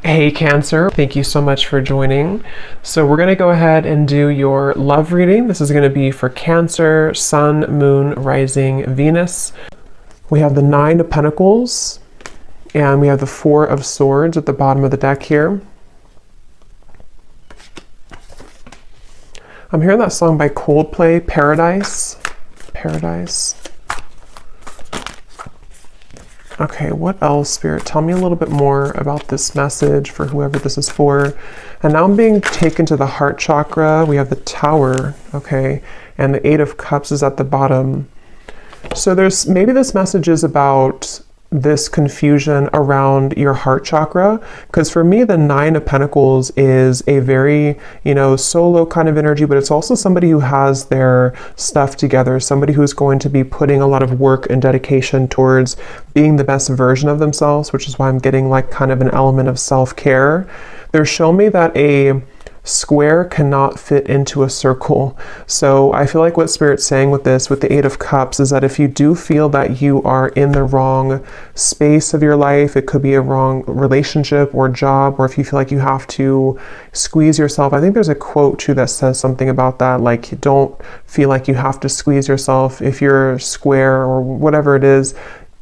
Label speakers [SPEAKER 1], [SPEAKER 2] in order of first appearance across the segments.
[SPEAKER 1] Hey Cancer, thank you so much for joining. So we're going to go ahead and do your love reading. This is going to be for Cancer, Sun, Moon, Rising, Venus. We have the Nine of Pentacles and we have the Four of Swords at the bottom of the deck here. I'm hearing that song by Coldplay, Paradise. Paradise. Okay, what else, Spirit? Tell me a little bit more about this message for whoever this is for. And now I'm being taken to the heart chakra. We have the Tower, okay, and the Eight of Cups is at the bottom. So maybe this message is about this confusion around your heart chakra, because for me the Nine of Pentacles is a very solo kind of energy, but it's also somebody who has their stuff together, somebody who's going to be putting a lot of work and dedication towards being the best version of themselves, which is why I'm getting like kind of an element of self-care. They're showing me that a square cannot fit into a circle. So I feel like what Spirit's saying with this, with the Eight of Cups, is that if you do feel that you are in the wrong space of your life, it could be a wrong relationship or job, or if you feel like you have to squeeze yourself. I think there's a quote too that says something about that, like don't feel like you have to squeeze yourself if you're square or whatever it is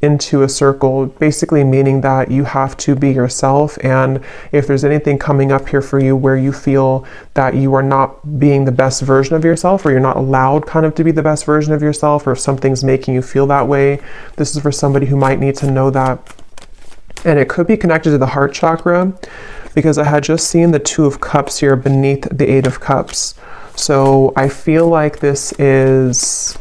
[SPEAKER 1] into a circle, basically meaning that you have to be yourself. And if there's anything coming up here for you where you feel that you are not being the best version of yourself, or you're not allowed kind of to be the best version of yourself, or if something's making you feel that way, this is for somebody who might need to know that. And it could be connected to the heart chakra, because I had just seen the Two of Cups here beneath the Eight of Cups. So I feel like this is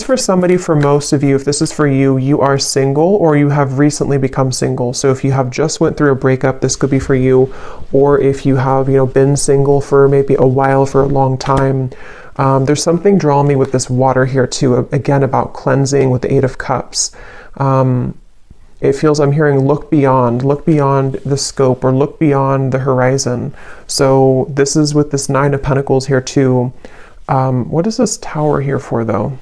[SPEAKER 1] for somebody. For most of you, if this is for you, you are single or you have recently become single. So if you have just went through a breakup, this could be for you. Or if you have, been single for maybe a while, for a long time. There's something drawing me with this water here too, again, about cleansing with the Eight of Cups. It feels, I'm hearing look beyond the scope, or look beyond the horizon. So this is with this Nine of Pentacles here too. What is this Tower here for though?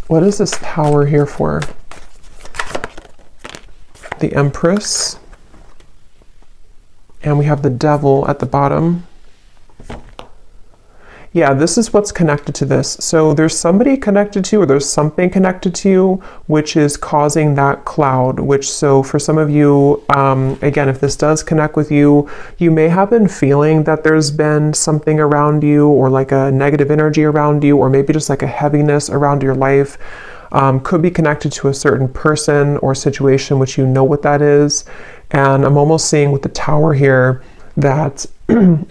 [SPEAKER 1] What is this Tower here for? The Empress. And we have the Devil at the bottom. Yeah, this is what's connected to this. So there's somebody connected to you, or there's something connected to you, which is causing that cloud, so for some of you, again, if this does connect with you, you may have been feeling that there's been something around you, or like a negative energy around you, or maybe just like a heaviness around your life. Could be connected to a certain person or situation, which you know what that is. And I'm almost seeing with the Tower here that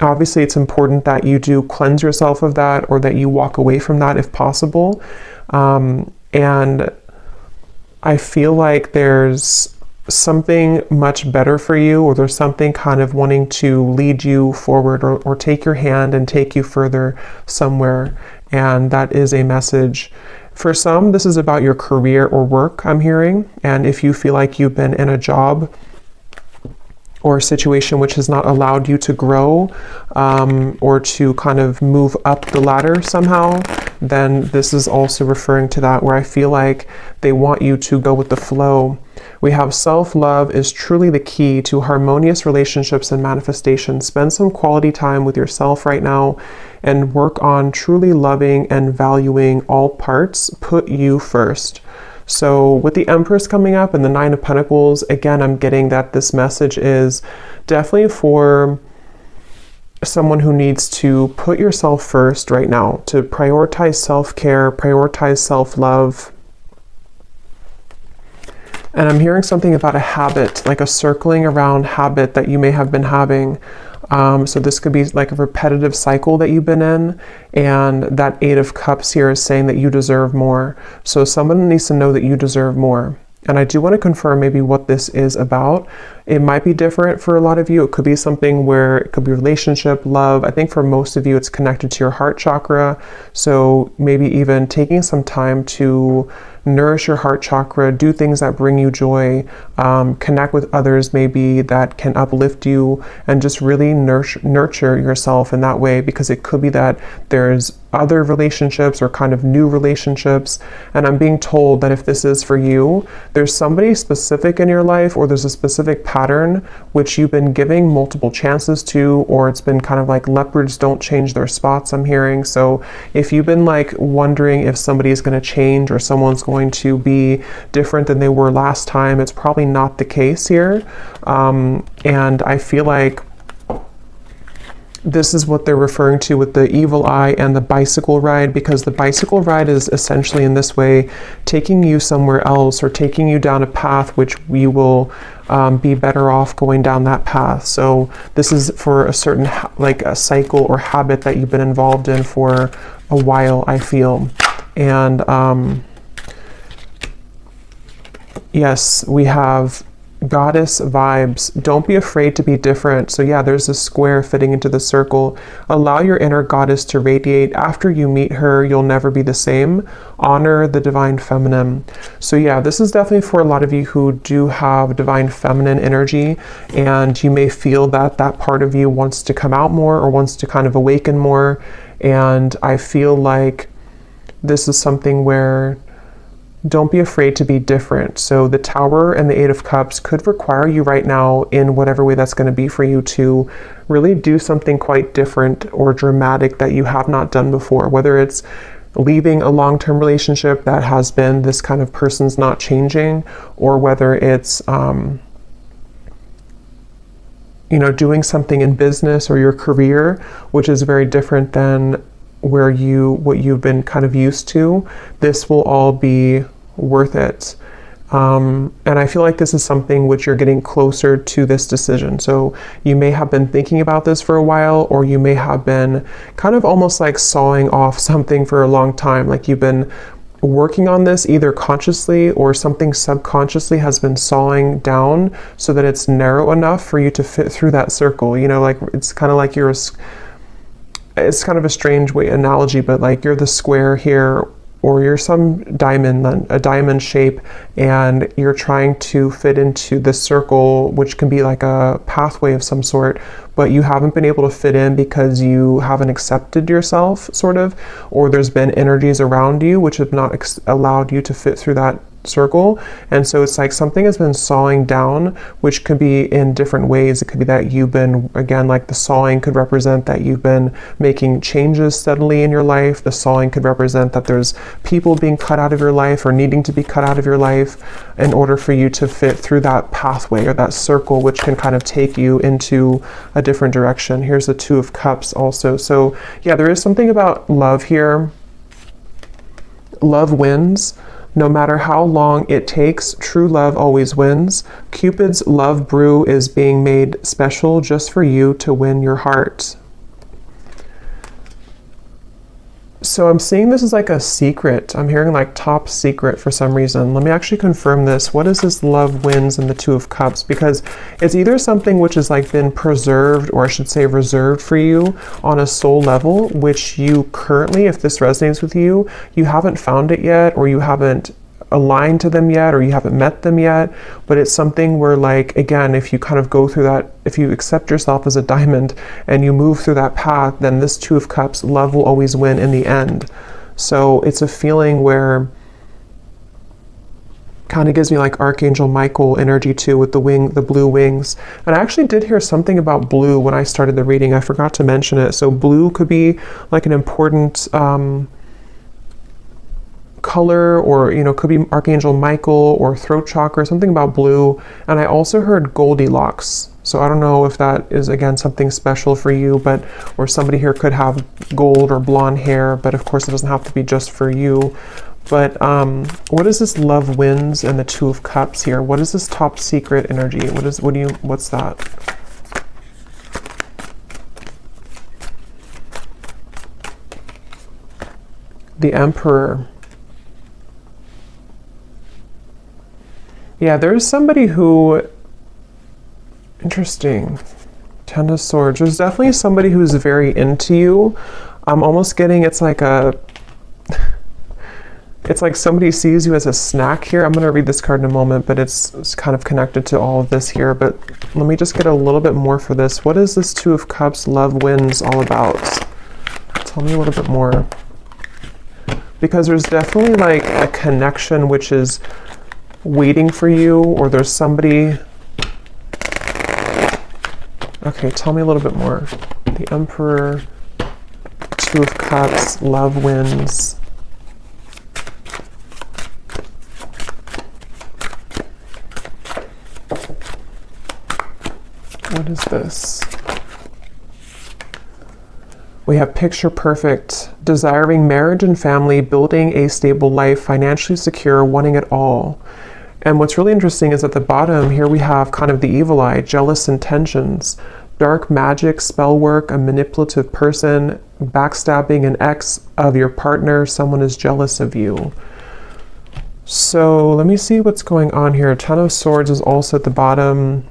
[SPEAKER 1] obviously it's important that you do cleanse yourself of that, or that you walk away from that if possible. And I feel like there's something much better for you, or there's something kind of wanting to lead you forward, or take your hand and take you further somewhere. And that is a message. For some, this is about your career or work, I'm hearing. And if you feel like you've been in a job or a situation which has not allowed you to grow, or to kind of move up the ladder somehow, then this is also referring to that, where I feel like they want you to go with the flow. We have self-love is truly the key to harmonious relationships and manifestation. Spend some quality time with yourself right now and work on truly loving and valuing all parts. Put you first. So with the Empress coming up and the Nine of Pentacles, again, I'm getting that this message is definitely for someone who needs to put yourself first right now, to prioritize self-care, prioritize self-love. And I'm hearing something about a habit, like a circling around habit that you may have been having. So this could be like a repetitive cycle that you've been in, and that Eight of Cups here is saying that you deserve more. So someone needs to know that you deserve more. And I do want to confirm maybe what this is about. It might be different for a lot of you. It could be something where it could be relationship, love. I think for most of you, it's connected to your heart chakra. So maybe even taking some time to nourish your heart chakra, do things that bring you joy, connect with others maybe that can uplift you, and just really nurture yourself in that way, because it could be that there's other relationships or kind of new relationships. And I'm being told that if this is for you, there's somebody specific in your life, or there's a specific pattern which you've been giving multiple chances to, or it's been kind of like leopards don't change their spots, I'm hearing. So if you've been like wondering if somebody is going to change or someone's going to be different than they were last time, it's probably not the case here. And I feel like this is what they're referring to with the evil eye and the bicycle ride, because the bicycle ride is essentially in this way taking you somewhere else, or taking you down a path which we will be better off going down that path. So this is for a certain like a cycle or habit that you've been involved in for a while, I feel. And yes, we have goddess vibes. Don't be afraid to be different. So yeah, there's a square fitting into the circle. Allow your inner goddess to radiate. After you meet her, you'll never be the same. Honor the divine feminine. So yeah, this is definitely for a lot of you who do have divine feminine energy, and you may feel that that part of you wants to come out more, or wants to kind of awaken more. And I feel like this is something where don't be afraid to be different. So the Tower and the Eight of Cups could require you right now, in whatever way that's going to be for you, to really do something quite different or dramatic that you have not done before. Whether it's leaving a long-term relationship that has been this kind of person's not changing, or whether it's you know, doing something in business or your career which is very different than what you've been kind of used to. This will all be worth it. And I feel like this is something which you're getting closer to this decision. So you may have been thinking about this for a while, or you may have been kind of almost like sawing off something for a long time. Like you've been working on this either consciously, or something subconsciously has been sawing down so that it's narrow enough for you to fit through that circle. You know, like it's kind of like it's kind of a strange analogy, but like you're the square here, or you're some diamond, a diamond shape, and you're trying to fit into this circle, which can be like a pathway of some sort, but you haven't been able to fit in because you haven't accepted yourself, sort of, or there's been energies around you which have not allowed you to fit through that circle. And so it's like something has been sawing down, which could be in different ways. It could be that you've been, again, like the sawing could represent that you've been making changes steadily in your life. The sawing could represent that there's people being cut out of your life, or needing to be cut out of your life, in order for you to fit through that pathway or that circle, which can kind of take you into a different direction. Here's the Two of Cups also. So yeah, there is something about love here. Love wins. No matter how long it takes, true love always wins. Cupid's love brew is being made special just for you to win your heart. So I'm seeing this as like a secret. I'm hearing like top secret for some reason. Let me actually confirm this. What is this love wins in the Two of Cups? Because it's either something which has like been preserved, or I should say reserved for you on a soul level, which you currently, if this resonates with you, you haven't found it yet, or you haven't aligned to them yet, or you haven't met them yet. But it's something where, like, again, if you kind of go through that, if you accept yourself as a diamond and you move through that path, then this Two of Cups, love will always win in the end. So it's a feeling where kind of gives me like Archangel Michael energy too, with the blue wings. And I actually did hear something about blue when I started the reading. I forgot to mention it. So blue could be like an important color, or, you know, could be Archangel Michael or throat chakra, something about blue. And I also heard Goldilocks. So I don't know if that is, again, something special for you, but, or somebody here could have gold or blonde hair, but of course it doesn't have to be just for you. But what is this love wins and the Two of Cups here? What is this top secret energy? What's that? The Emperor. Yeah, there's somebody who, interesting. Ten of Swords. There's definitely somebody who's very into you. I'm almost getting, it's like a, It's like somebody sees you as a snack here. I'm going to read this card in a moment, but it's kind of connected to all of this here. But let me just get a little bit more for this. What is this Two of Cups, love wins all about? Tell me a little bit more. Because there's definitely like a connection which is waiting for you, or there's somebody. Okay, tell me a little bit more. The Emperor, Two of Cups, love wins. What is this? We have picture perfect, desiring marriage and family, building a stable life, financially secure, wanting it all. And what's really interesting is at the bottom here we have kind of the evil eye, jealous intentions, dark magic, spell work, a manipulative person, backstabbing, an ex of your partner, someone is jealous of you. So let me see what's going on here. Ten of Swords is also at the bottom.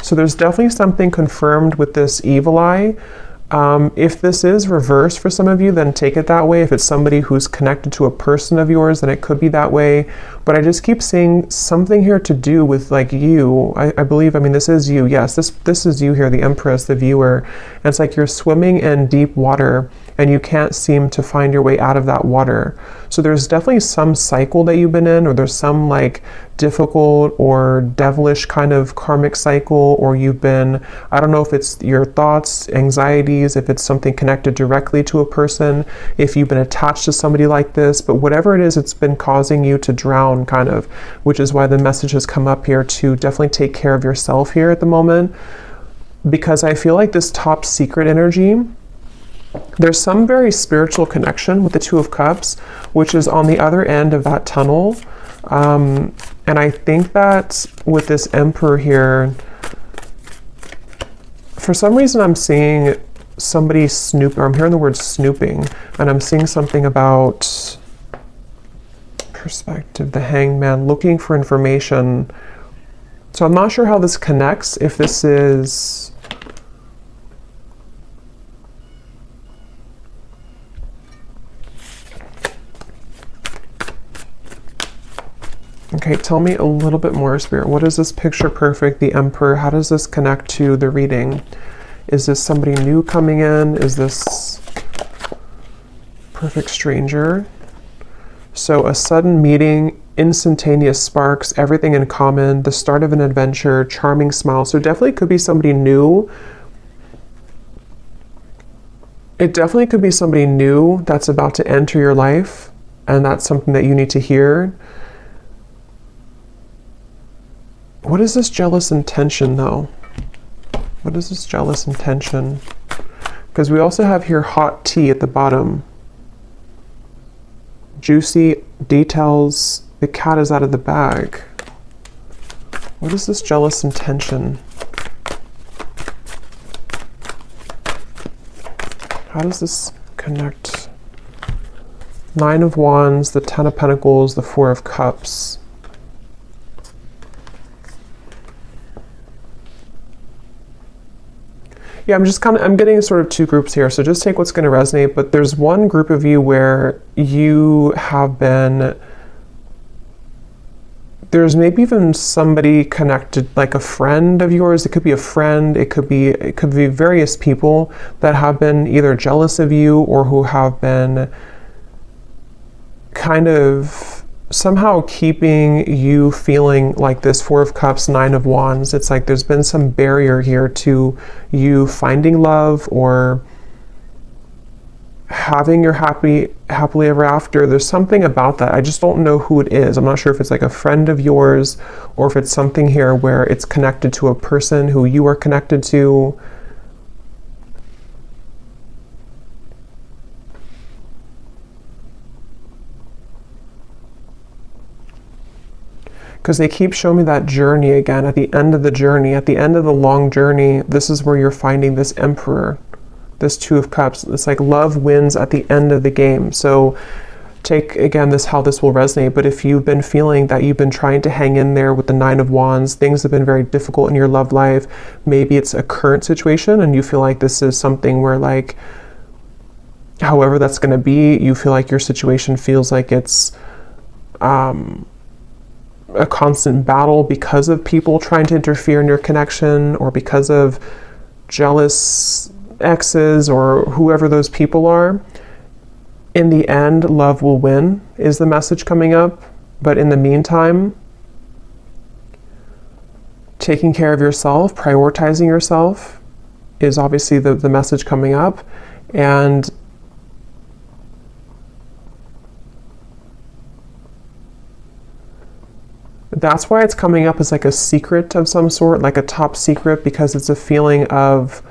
[SPEAKER 1] So there's definitely something confirmed with this evil eye. If this is reversed for some of you, then take it that way. If it's somebody who's connected to a person of yours, then it could be that way. But I just keep seeing something here to do with like you. I believe, I mean, this is you. Yes, this is you here, the Empress, the viewer. And it's like you're swimming in deep water and you can't seem to find your way out of that water. So there's definitely some cycle that you've been in, or there's some like difficult or devilish kind of karmic cycle, or you've been, I don't know if it's your thoughts, anxieties, if it's something connected directly to a person, if you've been attached to somebody like this, but whatever it is, it's been causing you to drown kind of, which is why the message has come up here to definitely take care of yourself here at the moment. Because I feel like this top secret energy, there's some very spiritual connection with the Two of Cups, which is on the other end of that tunnel. And I think that with this Emperor here, for some reason I'm seeing somebody snoop, or I'm hearing the word snooping, and I'm seeing something about perspective, the Hanged Man, looking for information. So I'm not sure how this connects, if this is... Okay, tell me a little bit more, Spirit. What is this picture perfect, the Emperor? How does this connect to the reading? Is this somebody new coming in? Is this perfect stranger? So a sudden meeting, instantaneous sparks, everything in common, the start of an adventure, charming smile. So definitely could be somebody new. It definitely could be somebody new that's about to enter your life, and that's something that you need to hear. What is this jealous intention, though? What is this jealous intention? Because we also have here hot tea at the bottom. Juicy details. The cat is out of the bag. What is this jealous intention? How does this connect? Nine of Wands, the Ten of Pentacles, the Four of Cups. Yeah, I'm getting sort of two groups here, so just take what's going to resonate, but there's one group of you where you have been, there's maybe even somebody connected, like a friend of yours. It could be a friend, it could be various people that have been either jealous of you or who have been kind of somehow keeping you feeling like this Four of Cups, Nine of Wands. It's like there's been some barrier here to you finding love or having your happily ever after. There's something about that. I just don't know who it is. I'm not sure if it's like a friend of yours or if it's something here where it's connected to a person who you are connected to. Because they keep showing me that journey again, at the end of the journey, at the end of the long journey, this is where you're finding this Emperor, this Two of Cups. It's like love wins at the end of the game. So take, again, this how this will resonate. But if you've been feeling that you've been trying to hang in there with the Nine of Wands, things have been very difficult in your love life, maybe it's a current situation and you feel like this is something where like however that's going to be, you feel like your situation feels like it's a constant battle because of people trying to interfere in your connection, or because of jealous exes or whoever those people are. In the end, love will win is the message coming up. But in the meantime, taking care of yourself, prioritizing yourself is obviously the message coming up. And that's why it's coming up as like a secret of some sort, like a top secret, because it's a feeling of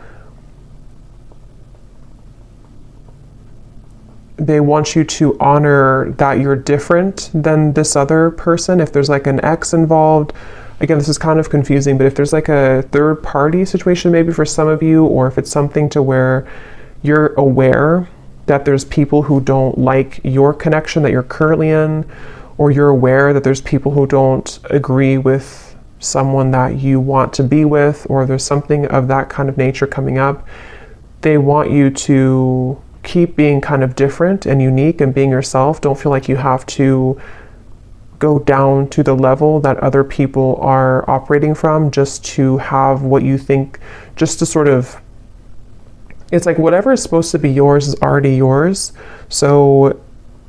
[SPEAKER 1] they want you to honor that you're different than this other person. If there's like an ex involved, again, this is kind of confusing, but if there's like a third party situation maybe for some of you, or if it's something to where you're aware that there's people who don't like your connection that you're currently in, or you're aware that there's people who don't agree with someone that you want to be with, or there's something of that kind of nature coming up, they want you to keep being kind of different and unique and being yourself. Don't feel like you have to go down to the level that other people are operating from just to have what you think, just to sort of, it's like whatever is supposed to be yours is already yours. So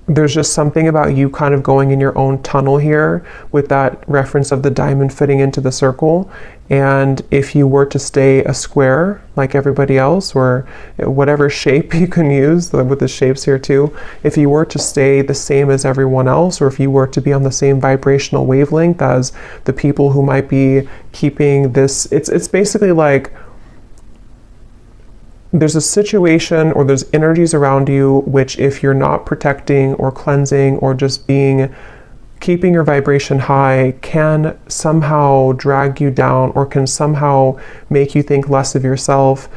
[SPEAKER 1] there's just something about you kind of going in your own tunnel here with that reference of the diamond fitting into the circle. And if you were to stay a square like everybody else, or whatever shape you can use with the shapes here too, if you were to stay the same as everyone else, or if you were to be on the same vibrational wavelength as the people who might be keeping this, it's basically like there's a situation or there's energies around you which, if you're not protecting or cleansing or just keeping your vibration high, can somehow drag you down or can somehow make you think less of yourself,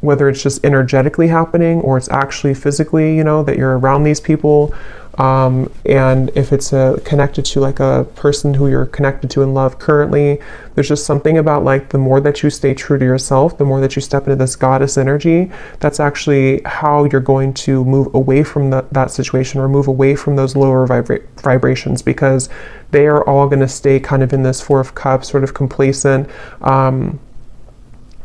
[SPEAKER 1] whether it's just energetically happening or it's actually physically, that you're around these people. And if it's connected to like a person who you're connected to in love currently, there's just something about like the more that you stay true to yourself, the more that you step into this goddess energy, that's actually how you're going to move away from that situation, or move away from those lower vibrations, because they are all going to stay kind of in this Four of Cups, sort of complacent,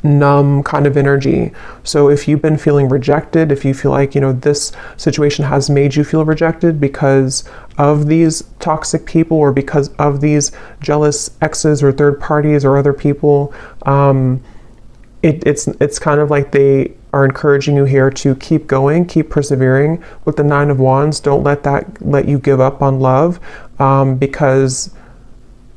[SPEAKER 1] numb kind of energy. So if you've been feeling rejected, if you feel like, this situation has made you feel rejected because of these toxic people, or because of these jealous exes or third parties or other people, it's kind of like they are encouraging you here to keep going, keep persevering. With the Nine of Wands, don't let you give up on love, because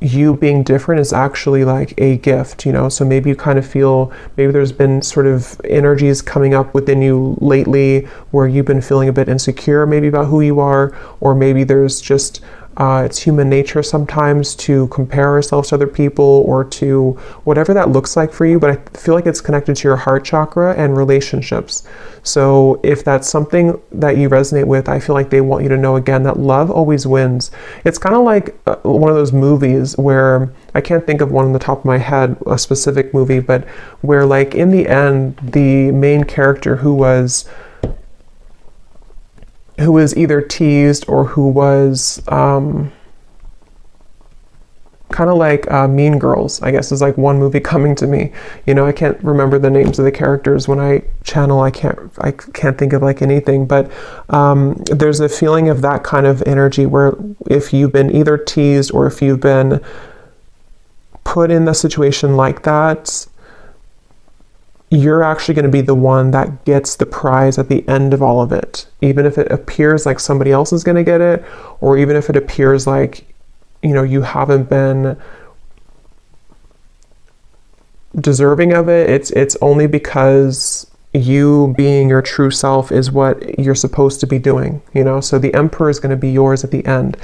[SPEAKER 1] you being different is actually like a gift, so maybe you kind of feel, maybe there's been sort of energies coming up within you lately where you've been feeling a bit insecure maybe about who you are, or maybe there's just it's human nature sometimes to compare ourselves to other people, or to whatever that looks like for you, but I feel like it's connected to your heart chakra and relationships. So if that's something that you resonate with, I feel like they want you to know again that love always wins. It's kind of like one of those movies where, I can't think of one on the top of my head, a specific movie, but where like in the end, the main character who was either teased or who was kind of like Mean Girls, I guess, is like one movie coming to me. I can't remember the names of the characters when I channel. I can't think of like anything, but there's a feeling of that kind of energy where if you've been either teased or if you've been put in a situation like that, you're actually going to be the one that gets the prize at the end of all of it. Even if it appears like somebody else is going to get it, or even if it appears like, you haven't been deserving of it, it's only because you being your true self is what you're supposed to be doing, So the Emperor is going to be yours at the end.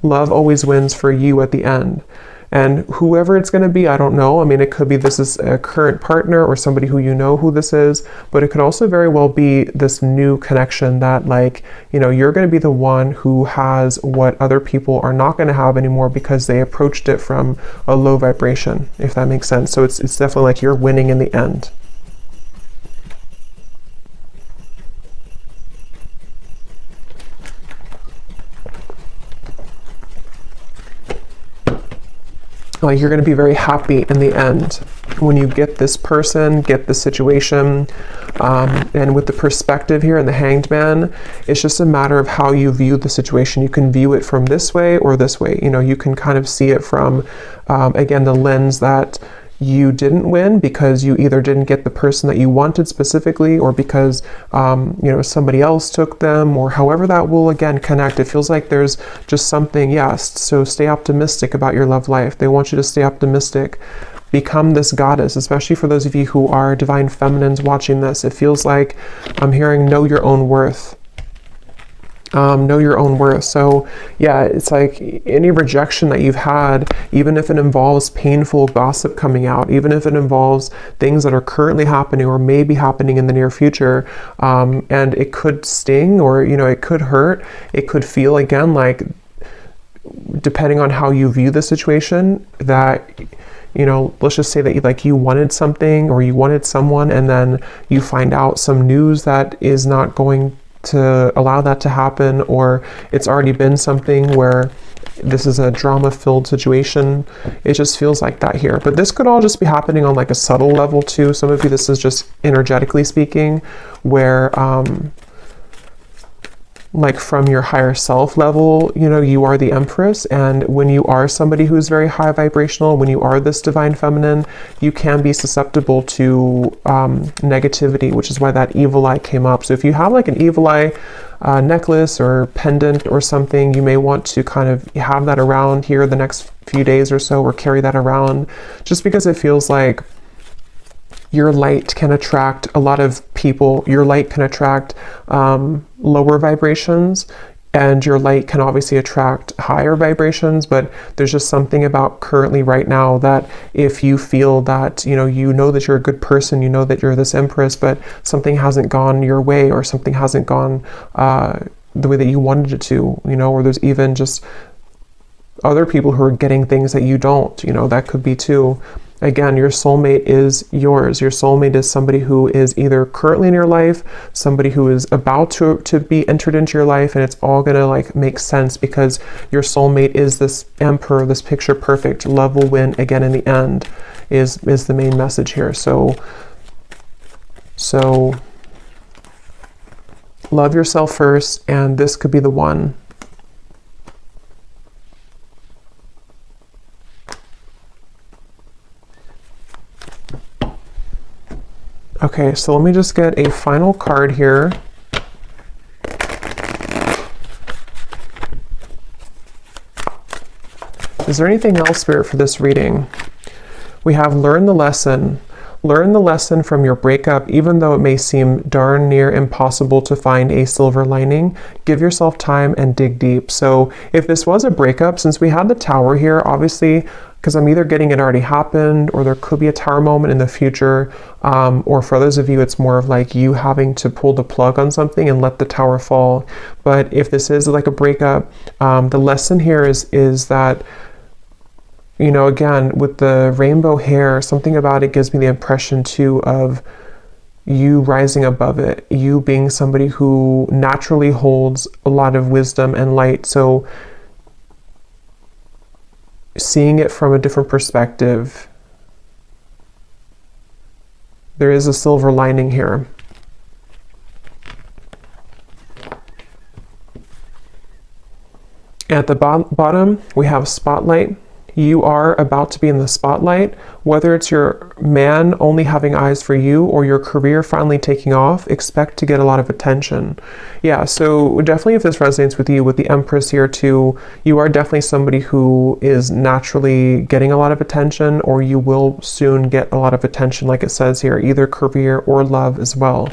[SPEAKER 1] Love always wins for you at the end. And whoever it's going to be, I don't know. I mean, it could be this is a current partner or somebody who who this is, but it could also very well be this new connection that you're going to be the one who has what other people are not going to have anymore because they approached it from a low vibration, if that makes sense. So it's definitely like you're winning in the end. like you're going to be very happy in the end when you get this person, get the situation. And with the perspective here and the Hanged Man, it's just a matter of how you view the situation. You can view it from this way or this way. You know, you can kind of see it from, again, the lens that you didn't win because you either didn't get the person that you wanted specifically, or because you know, somebody else took them, or however that will again connect. It feels like there's just something. Yes, so stay optimistic about your love life. They want you to stay optimistic. Become this goddess, especially for those of you who are divine feminines watching this. It feels like I'm hearing know your own worth. Know your own worth. So yeah, it's like any rejection that you've had, even if it involves painful gossip coming out, even if it involves things that are currently happening or may be happening in the near future, and it could sting, or you know, it could hurt, it could feel again like, depending on how you view the situation, that, you know, let's just say that you wanted something or you wanted someone, and then you find out some news that is not going to allow that to happen, or it's already been something where this is a drama-filled situation. It just feels like that here. But this could all just be happening on like a subtle level too. Some of you, this is just energetically speaking, where like from your higher self level, you know, you are the Empress, and when you are somebody who's very high vibrational, when you are this divine feminine, you can be susceptible to negativity, which is why that evil eye came up. So if you have like an evil eye necklace or pendant or something, you may want to kind of have that around here the next few days or so, or carry that around, just because it feels like your light can attract a lot of people. Your light can attract lower vibrations, and your light can obviously attract higher vibrations. But there's just something about currently right now that if you feel that, you know that you're a good person, you know that you're this Empress, but something hasn't gone your way, or something hasn't gone the way that you wanted it to, you know, or there's even just other people who are getting things that you don't, you know, that could be too. Again, your soulmate is yours. Your soulmate is somebody who is either currently in your life, somebody who is about to be entered into your life, and it's all gonna like make sense because your soulmate is this emperor, this picture perfect. Love will win again in the end is the main message here. So love yourself first, and this could be the one. Okay, so let me just get a final card here. Is there anything else, Spirit, for this reading? We have learn the lesson. Learn the lesson from your breakup, even though it may seem darn near impossible to find a silver lining. Give yourself time and dig deep. So if this was a breakup, since we had the Tower here, obviously, because I'm either getting it already happened, or there could be a Tower moment in the future, or for others of you, it's more of like you having to pull the plug on something and let the Tower fall. But if this is like a breakup, the lesson here is that, you know, again, with the rainbow hair, something about it gives me the impression too of you rising above it, you being somebody who naturally holds a lot of wisdom and light. So seeing it from a different perspective, there is a silver lining here. At the bottom, we have spotlight. You are about to be in the spotlight, whether it's your man only having eyes for you or your career finally taking off. Expect to get a lot of attention. Yeah, so definitely if this resonates with you, with the Empress here too, you are definitely somebody who is naturally getting a lot of attention, or you will soon get a lot of attention, like it says here, either career or love as well.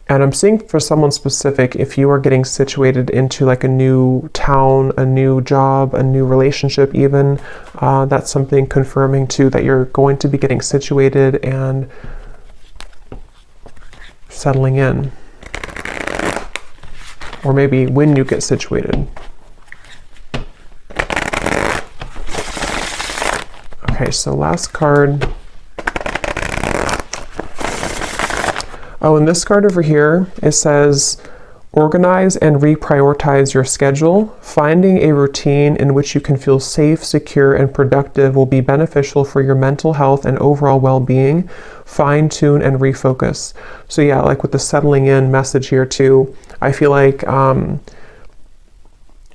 [SPEAKER 1] And I'm seeing for someone specific, if you are getting situated into like a new town, a new job, a new relationship even, that's something confirming too that you're going to be getting situated and settling in. Or maybe when you get situated. Okay, so last card. Oh, and this card over here, it says, Organize and reprioritize your schedule. Finding a routine in which you can feel safe, secure, and productive will be beneficial for your mental health and overall well-being. Fine tune and refocus. So yeah, like with the settling in message here too, I feel like,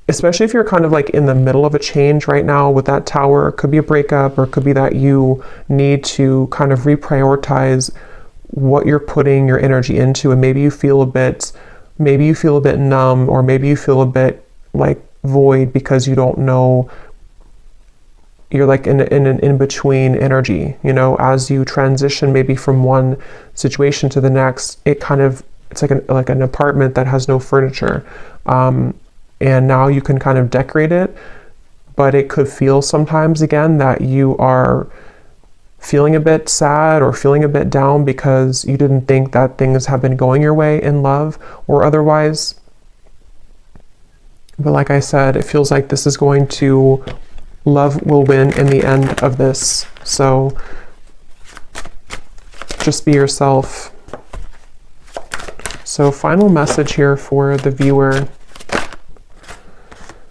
[SPEAKER 1] especially if you're kind of like in the middle of a change right now with that tower, it could be a breakup, or it could be that you need to kind of reprioritize what you're putting your energy into, and maybe you feel a bit numb, or maybe you feel a bit like void because you don't know, you're like in an in-between energy, you know, as you transition maybe from one situation to the next. It's like an apartment that has no furniture, and now you can kind of decorate it, but it could feel sometimes again that you are feeling a bit sad or feeling a bit down because you didn't think that things have been going your way in love or otherwise. But like I said, it feels like this is going to, love will win in the end of this. So just be yourself. So final message here for the viewer.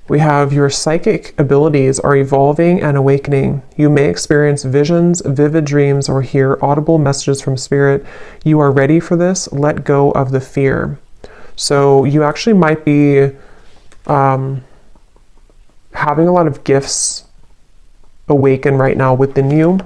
[SPEAKER 1] We have your psychic abilities are evolving and awakening. You may experience visions, vivid dreams, or hear audible messages from spirit. You are ready for this. Let go of the fear. So you actually might be having a lot of gifts awaken right now within you.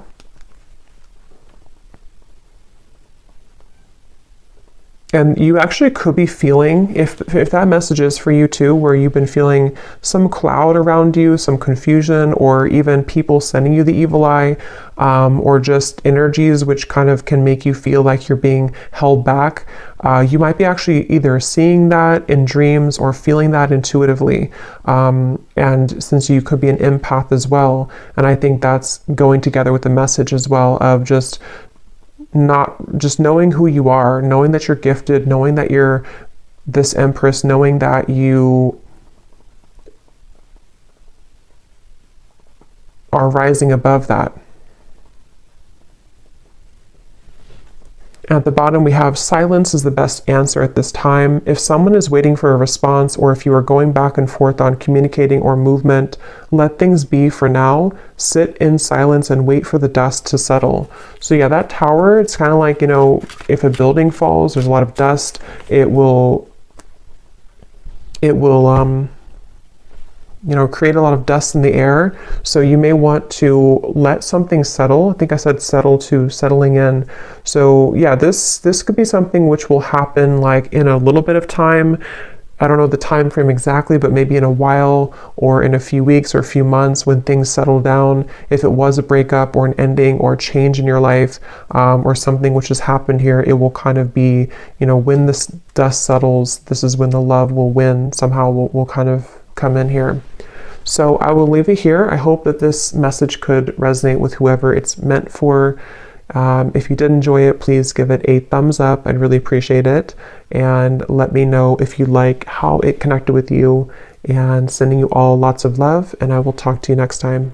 [SPEAKER 1] And you actually could be feeling, if that message is for you too, where you've been feeling some cloud around you, some confusion, or even people sending you the evil eye, or just energies which kind of can make you feel like you're being held back. You might be actually either seeing that in dreams or feeling that intuitively. And since you could be an empath as well, and I think that's going together with the message as well of just knowing who you are, knowing that you're gifted, knowing that you're this Empress, knowing that you are rising above that. At the bottom, we have silence is the best answer at this time. If someone is waiting for a response, or if you are going back and forth on communicating or movement, let things be for now. Sit in silence and wait for the dust to settle. So yeah, that tower, it's kind of like, you know, if a building falls, there's a lot of dust, it will you know, create a lot of dust in the air. So you may want to let something settle. I think I said settle to settling in. So yeah, this could be something which will happen like in a little bit of time. I don't know the time frame exactly, but maybe in a while, or in a few weeks or a few months when things settle down. If it was a breakup or an ending or a change in your life, or something which has happened here, it will kind of be, you know, when this dust settles, this is when the love will win. Somehow will kind of come in here. So I will leave it here. I hope that this message could resonate with whoever it's meant for. If you did enjoy it, please give it a thumbs up. I'd really appreciate it. And let me know if you like how it connected with you. And sending you all lots of love. And I will talk to you next time.